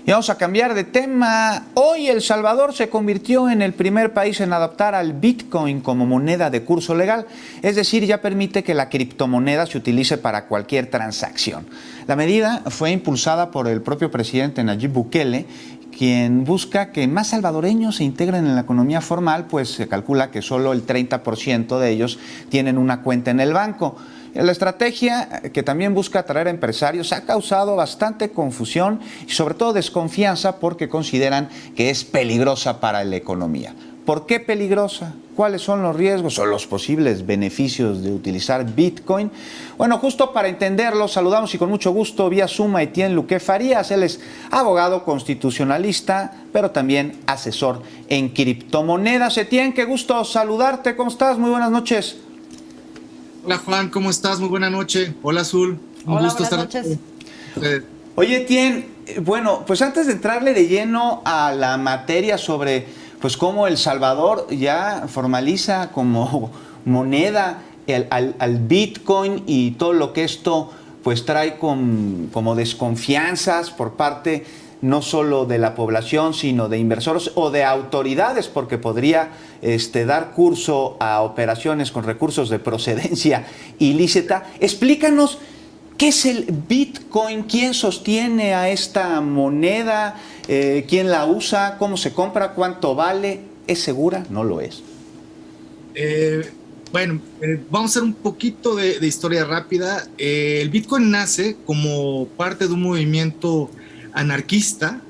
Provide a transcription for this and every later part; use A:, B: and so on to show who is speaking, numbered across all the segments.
A: Y vamos a cambiar de tema. Hoy El Salvador se convirtió en el primer país en adoptar al Bitcoin como moneda de curso legal, es decir, ya permite que la criptomoneda se utilice para cualquier transacción. La medida fue impulsada por el propio presidente Nayib Bukele, quien busca que más salvadoreños se integren en la economía formal, pues se calcula que solo el 30% de ellos tienen una cuenta en el banco. La estrategia, que también busca atraer a empresarios, ha causado bastante confusión y sobre todo desconfianza porque consideran que es peligrosa para la economía. ¿Por qué peligrosa? ¿Cuáles son los riesgos o los posibles beneficios de utilizar Bitcoin? Bueno, justo para entenderlo, saludamos y con mucho gusto vía Zoom a Etienne Luque Farías. Él es abogado constitucionalista, pero también asesor en criptomonedas. Etienne, qué gusto saludarte. ¿Cómo estás? Muy buenas noches.
B: Hola Juan, ¿cómo estás? Muy buena noche. Hola Azul, un
C: Hola,
B: gusto
C: buenas
B: estar
C: noches.
A: Oye, Etienne, bueno, pues antes de entrarle de lleno a la materia sobre pues cómo El Salvador ya formaliza como moneda al Bitcoin y todo lo que esto pues trae como desconfianzas por parte no solo de la población, sino de inversores o de autoridades, porque podría dar curso a operaciones con recursos de procedencia ilícita. Explícanos qué es el Bitcoin, quién sostiene a esta moneda, quién la usa, cómo se compra, cuánto vale, ¿es segura? ¿No lo es?
B: Vamos a hacer un poquito de historia rápida. El Bitcoin nace como parte de un movimiento anarquista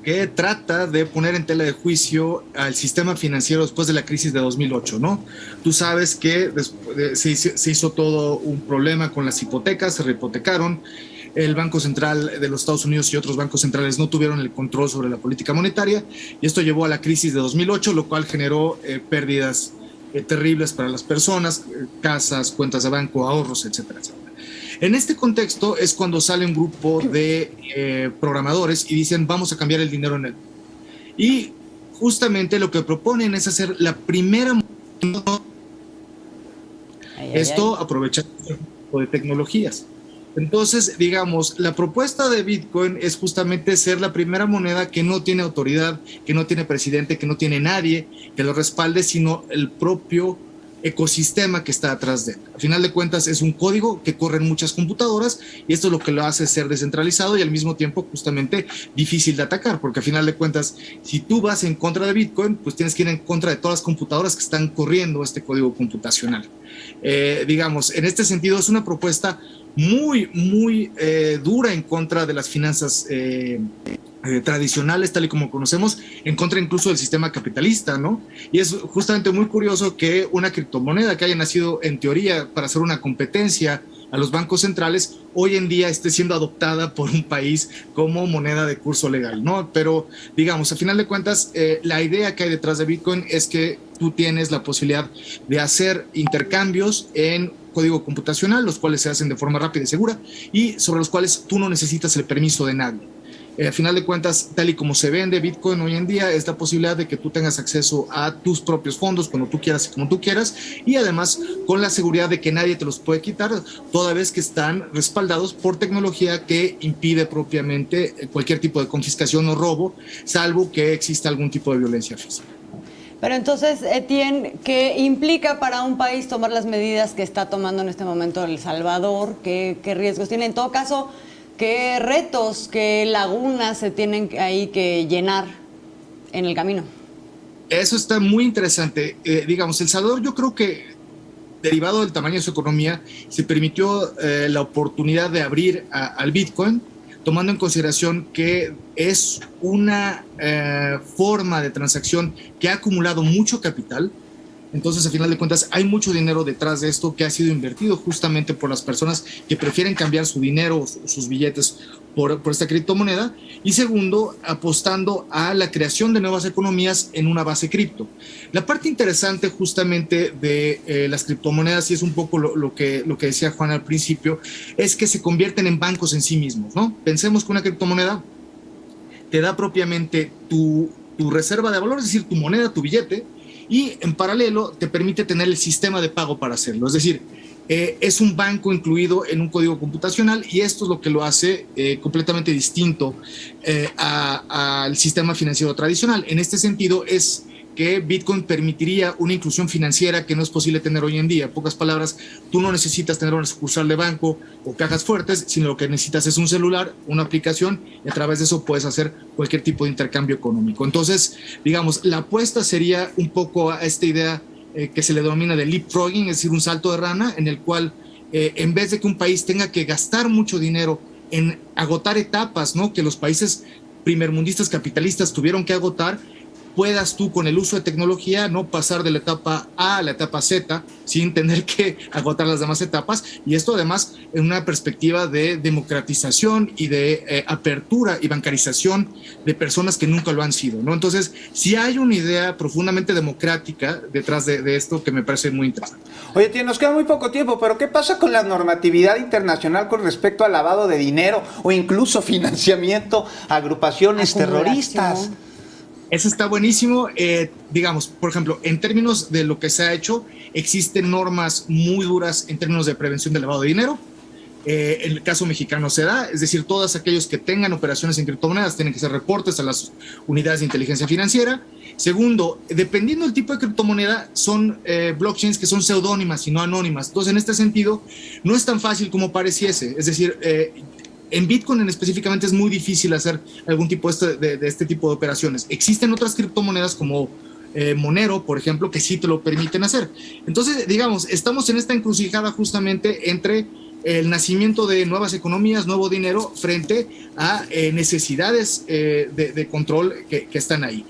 B: que trata de poner en tela de juicio al sistema financiero después de la crisis de 2008, ¿no? Tú sabes que se hizo todo un problema con las hipotecas, se rehipotecaron, el Banco Central de los Estados Unidos y otros bancos centrales no tuvieron el control sobre la política monetaria y esto llevó a la crisis de 2008, lo cual generó pérdidas terribles para las personas, casas, cuentas de banco, ahorros, etcétera, etcétera. En este contexto es cuando sale un grupo de programadores y dicen vamos a cambiar el dinero en el mundo. Y justamente lo que proponen es hacer la primera aprovechando este tipo de tecnologías. Entonces, digamos, la propuesta de Bitcoin es justamente ser la primera moneda que no tiene autoridad, que no tiene presidente, que no tiene nadie que lo respalde, sino el propio ecosistema que está atrás de él. Al final de cuentas es un código que corre en muchas computadoras y esto es lo que lo hace ser descentralizado y al mismo tiempo justamente difícil de atacar, porque al final de cuentas si tú vas en contra de Bitcoin, pues tienes que ir en contra de todas las computadoras que están corriendo este código computacional. Digamos, en este sentido es una propuesta muy dura en contra de las finanzas tradicionales, tal y como conocemos, en contra incluso del sistema capitalista, ¿no? Y es justamente muy curioso que una criptomoneda que haya nacido en teoría para hacer una competencia a los bancos centrales, hoy en día esté siendo adoptada por un país como moneda de curso legal, ¿no? Pero, digamos, a final de cuentas, la idea que hay detrás de Bitcoin es que tú tienes la posibilidad de hacer intercambios en código computacional, los cuales se hacen de forma rápida y segura, y sobre los cuales tú no necesitas el permiso de nadie. Al final de cuentas, tal y como se vende Bitcoin hoy en día, es la posibilidad de que tú tengas acceso a tus propios fondos cuando tú quieras y como tú quieras, y además con la seguridad de que nadie te los puede quitar, toda vez que están respaldados por tecnología que impide propiamente cualquier tipo de confiscación o robo, salvo que exista algún tipo de violencia física.
C: Pero entonces, Etienne, ¿qué implica para un país tomar las medidas que está tomando en este momento El Salvador? ¿Qué riesgos tiene? En todo caso, ¿qué retos, qué lagunas se tienen ahí que llenar en el camino?
B: Eso está muy interesante. Digamos, El Salvador, yo creo que derivado del tamaño de su economía, se permitió la oportunidad de abrir al Bitcoin, tomando en consideración que es una forma de transacción que ha acumulado mucho capital. Entonces, a final de cuentas, hay mucho dinero detrás de esto que ha sido invertido justamente por las personas que prefieren cambiar su dinero, sus billetes por esta criptomoneda. Y segundo, apostando a la creación de nuevas economías en una base cripto. La parte interesante justamente de las criptomonedas, y es un poco lo que decía Juan al principio, es que se convierten en bancos en sí mismos, ¿no? Pensemos que una criptomoneda te da propiamente tu reserva de valor, es decir, tu moneda, tu billete, y en paralelo te permite tener el sistema de pago para hacerlo. Es decir, es un banco incluido en un código computacional, y esto es lo que lo hace completamente distinto al sistema financiero tradicional. En este sentido es que Bitcoin permitiría una inclusión financiera que no es posible tener hoy en día. En pocas palabras, tú no necesitas tener una sucursal de banco o cajas fuertes, sino lo que necesitas es un celular, una aplicación, y a través de eso puedes hacer cualquier tipo de intercambio económico. Entonces, digamos, la apuesta sería un poco a esta idea que se le denomina de leapfrogging, es decir, un salto de rana, en el cual en vez de que un país tenga que gastar mucho dinero en agotar etapas, ¿no?, que los países primermundistas capitalistas tuvieron que agotar, puedas tú con el uso de tecnología no pasar de la etapa A a la etapa Z sin tener que agotar las demás etapas, y esto además en una perspectiva de democratización y de apertura y bancarización de personas que nunca lo han sido, ¿no? Entonces, sí hay una idea profundamente democrática detrás de esto que me parece muy interesante.
A: Oye, tío, nos queda muy poco tiempo, pero ¿qué pasa con la normatividad internacional con respecto al lavado de dinero o incluso financiamiento a agrupaciones terroristas?
B: Eso está buenísimo. Digamos, por ejemplo, en términos de lo que se ha hecho, existen normas muy duras en términos de prevención del lavado de dinero. En el caso mexicano se da, es decir, todos aquellos que tengan operaciones en criptomonedas tienen que hacer reportes a las unidades de inteligencia financiera. Segundo, dependiendo del tipo de criptomoneda, son blockchains que son pseudónimas y no anónimas. Entonces, en este sentido, no es tan fácil como pareciese. Es decir, en Bitcoin específicamente es muy difícil hacer algún tipo de este tipo de operaciones. Existen otras criptomonedas como Monero, por ejemplo, que sí te lo permiten hacer. Entonces, digamos, estamos en esta encrucijada justamente entre el nacimiento de nuevas economías, nuevo dinero, frente a necesidades de control que están ahí.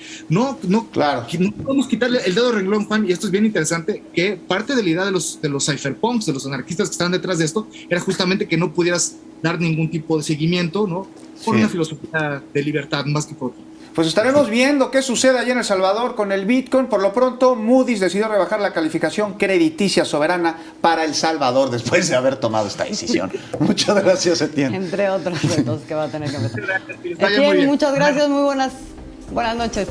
B: Claro. No podemos quitarle el dedo de renglón, Juan, y esto es bien interesante, que parte de la idea de los cypherpunks, de los anarquistas que estaban detrás de esto, era justamente que no pudieras dar ningún tipo de seguimiento, ¿no? Por una filosofía de libertad, más que por...
A: Pues estaremos viendo qué sucede allá en El Salvador con el Bitcoin. Por lo pronto, Moody's decidió rebajar la calificación crediticia soberana para El Salvador después de haber tomado esta decisión. Muchas gracias, Etienne.
C: Entre otros retos que va a tener que meter.
B: Etienne,
C: muchas gracias, muy buenas noches.